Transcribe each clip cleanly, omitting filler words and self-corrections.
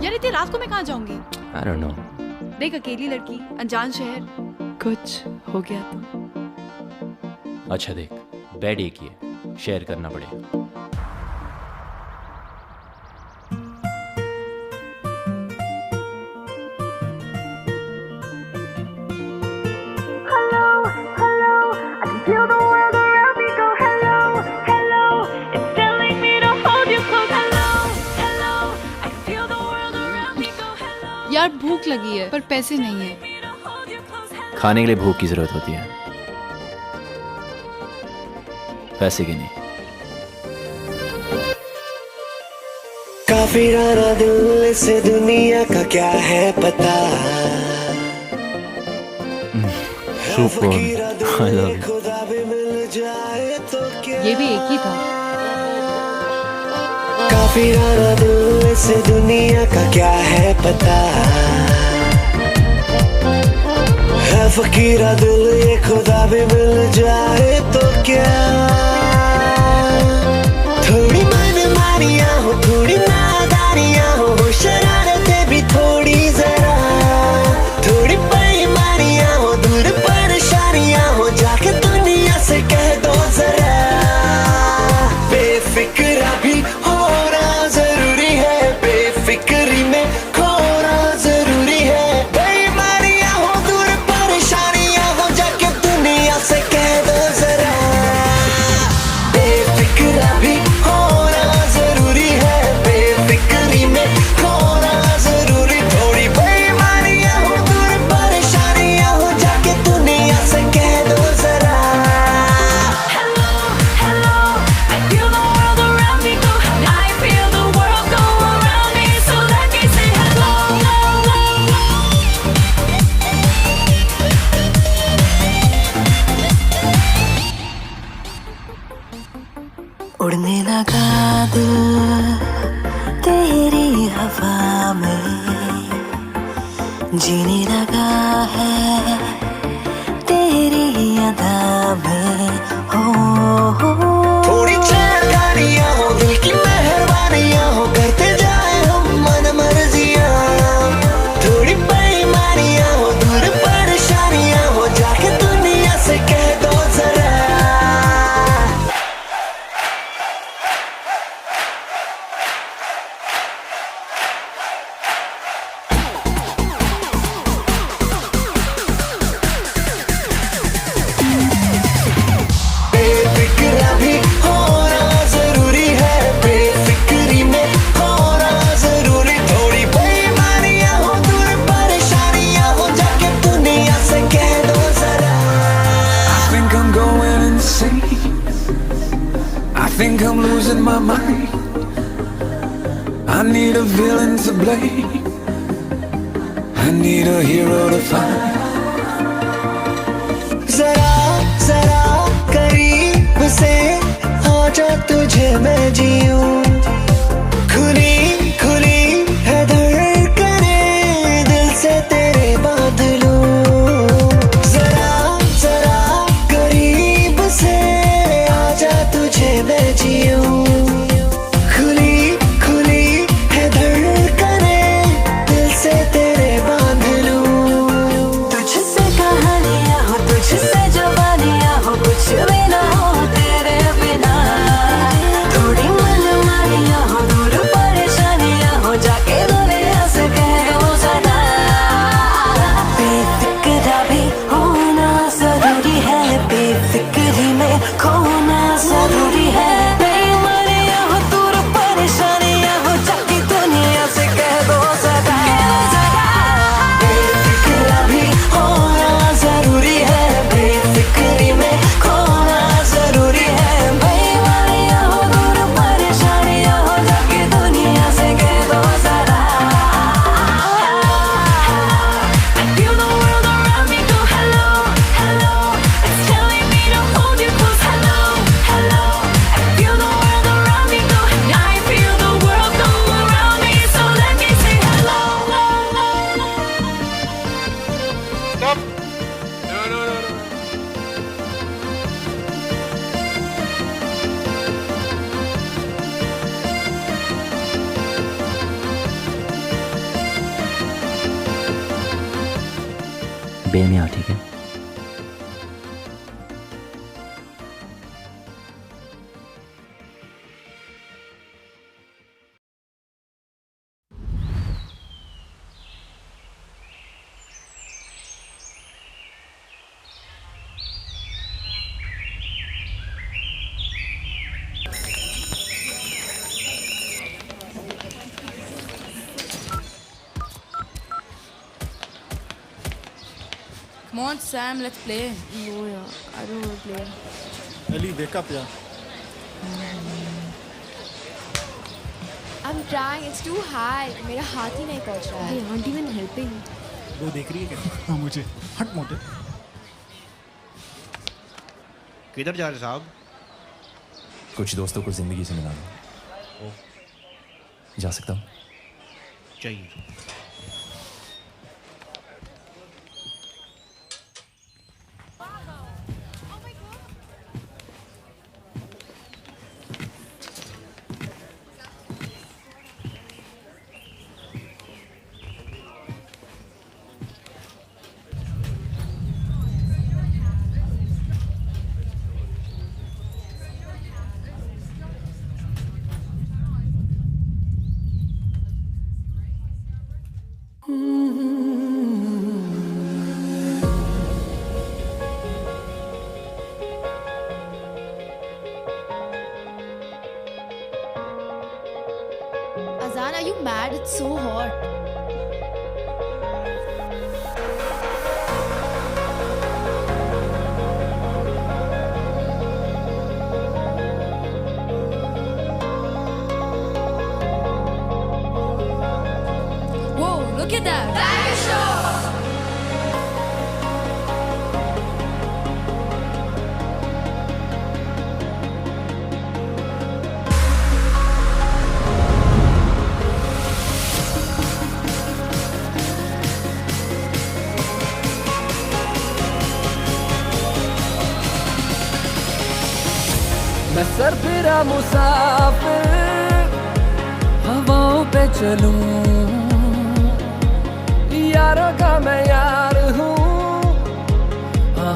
यार इतनी रात को मैं कहाँ जाऊंगी? I don't know. देख अकेली लड़की, अनजान शहर, कुछ हो गया तो। अच्छा देख, बेड एक ही है, शेयर करना पड़ेगा। यार भूख लगी है पर पैसे नहीं है। खाने के लिए भूख की जरूरत होती है, पैसे की नहीं। काफी राना दिल से दुनिया का क्या है पता। Super, I love you. खुदा भी मिल जाए तो क्या। ये भी एक ही था। काफी राना दिल से दुनिया का क्या है पता। है फकीरा दिल ये खुदा भी मिल जाए तो क्या। थोड़ी मनमानियाँ हो, थोड़ी नादानियाँ हो, शरारतें भी थोड़ी जरा। थोड़ी बेईमानियाँ हो, दूर परेशानियाँ हो, जाके दुनिया से कह दो जरा। बेफिक्रा भी होना जरूरी है, बेफिक्री में खोना जरूरी है। बेईमानियाँ हो, दूर परेशानियाँ हो, जाके दुनिया से कह दो जरा। बेफिक्रा भी होना जरूरी है, बेफिक्री में खोना जरूरी। थोड़ी बेईमानियाँ हो, दूर परेशानियाँ हो, जाके दुनिया से कह दो जरा। उड़ने लगा दिल तेरी हवा में, जीने लगा है तेरी अदा में। हो थोड़ी चैतानियाँ हो, दिल की मेहरबानियाँ हो, करते जाए हम मन मर्जियाँ। थोड़ी बेईमानियाँ हो, दूर परेशानियाँ हो, जाके दुनिया से कह दो जरा। बेफिक्रा भी होना जरूरी है, बेफिक्री में होना जरूरी। थोड़ी बेईमानियाँ हो, दूर परेशानियाँ हो, जाके दुनिया से कह दो जरा। I think I'm going insane. I think I'm losing my mind. I need a villain to blame. I need a hero to find. जरा जरा करीब से आजा, तुझे मैं जीऊं। खुली खुली है धड़कनें, दिल से तेरे बांध लूं। जरा जरा करीब से आजा, तुझे मैं जीऊं। खुली खुली है धड़कनें, दिल से तेरे बांध लूं। तुझसे कहानियाँ हो, तुझसे जवानियाँ हो, कुछ भी ना हो तेरे बिना। थोड़ी मनमानी बे में आ, ठीक है? Come on, Sam, let's play. No, yeah, I don't want to play. Ellie, wake up, yeah. I'm trying. It's too high. मेरा हाथ ही नहीं पहुंच रहा है. They aren't even helping. वो देख रही है क्या? हाँ मुझे. हट मोटे. किधर जा रहे साहब? कुछ दोस्तों को जिंदगी से मिलाना. जा सकता हूँ? चाहिए. Azan, are you mad? It's so hot. Whoa, look at that! Tiger Shroff! मैं सरफिरा मुसाफिर हवाओं पे चलूं, यारों का मैं यार हूँ,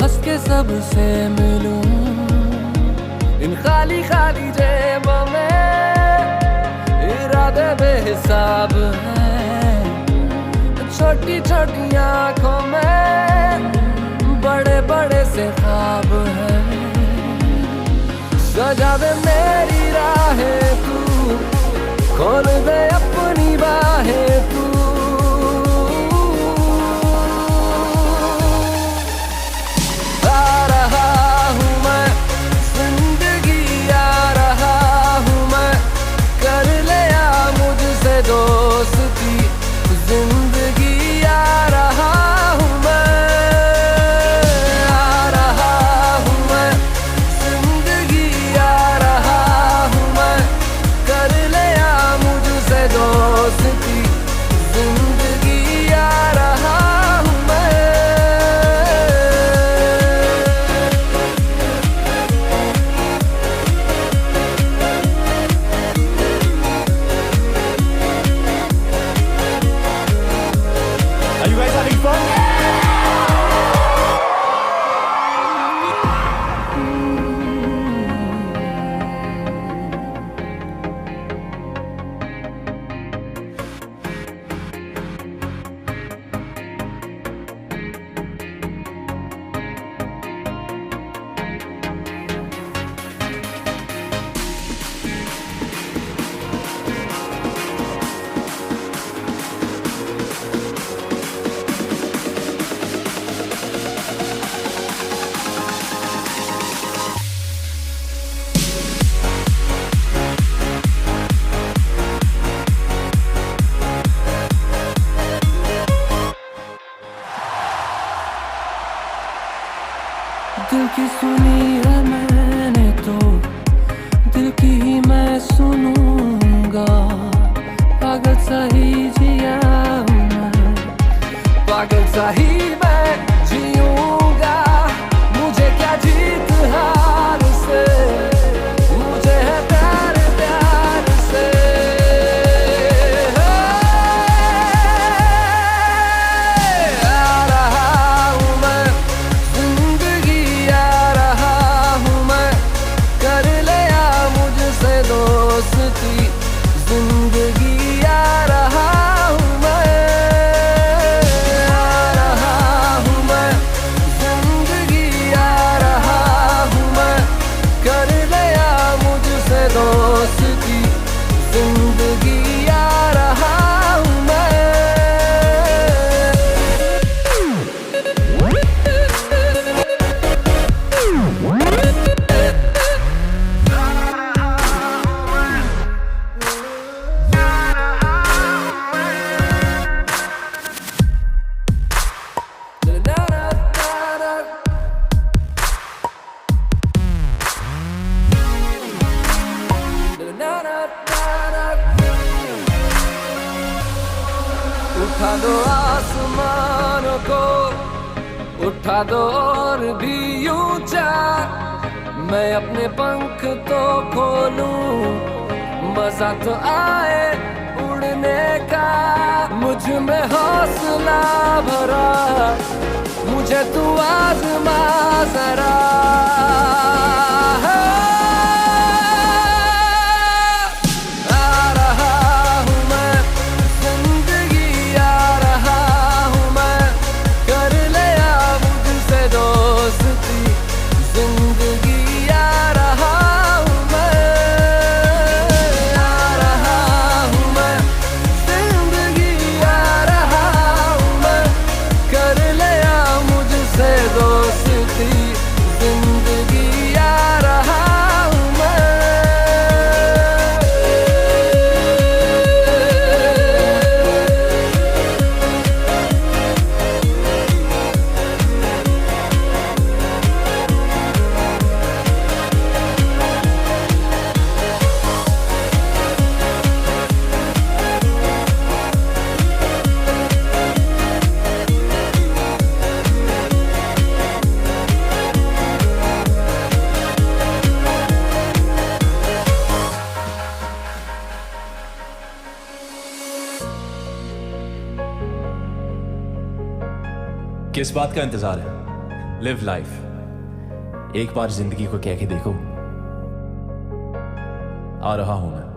हंस के सबसे मिलूं. इन खाली खाली जेबों में इरादे बेहिसाब हैं, छोटी छोटी आंखों में बड़े बड़े से ख्वाब हैं. सजा दे मेरी राहें तू, खोल दे अपनी बाहें तू. आ रहा हूँ मैं, जिंदगी आ रहा हूँ मैं, कर ले आ मुझसे दोस्ती, जिंदगी आ रहा हूँ मैं. आ रहा हूँ मैं, जिंदगी आ रहा हूँ मैं, कर ले आ मुझसे दोस्ती, जिंदगी आ रहा हूँ मैं. Are you guys having fun? दिल की सुनी है मैंने तो दिल की ही मैं सुनूंगा. पागल सा ही जिया हूँ मैं, पागल सा ही मैं जीऊंगा. मुझे क्या जीत हार से, मुझे है प्यार प्यार से. आ रहा हूँ उठा दो आसमानों को, उठा दो और भी ऊंचा, मैं अपने पंख तो खोलूं, मजा तो आए उड़ने का, मुझ में हौसला भरा, मुझे तू आज़मा जरा। आ रहा हूँ मैं, जिंदगी आ रहा हूँ मैं, कर ले अब मुझसे दोस्ती, जिंदगी आ रहा हूँ मैं, आ रहा हूँ मैं, जिंदगी आ रहा हूँ मैं, कर ले अब मुझसे दोस्ती, जिंदगी आ रहा हूँ मैं। किस बात का इंतजार है? लिव लाइफ, एक बार जिंदगी को कह के देखो, आ रहा हूं मैं।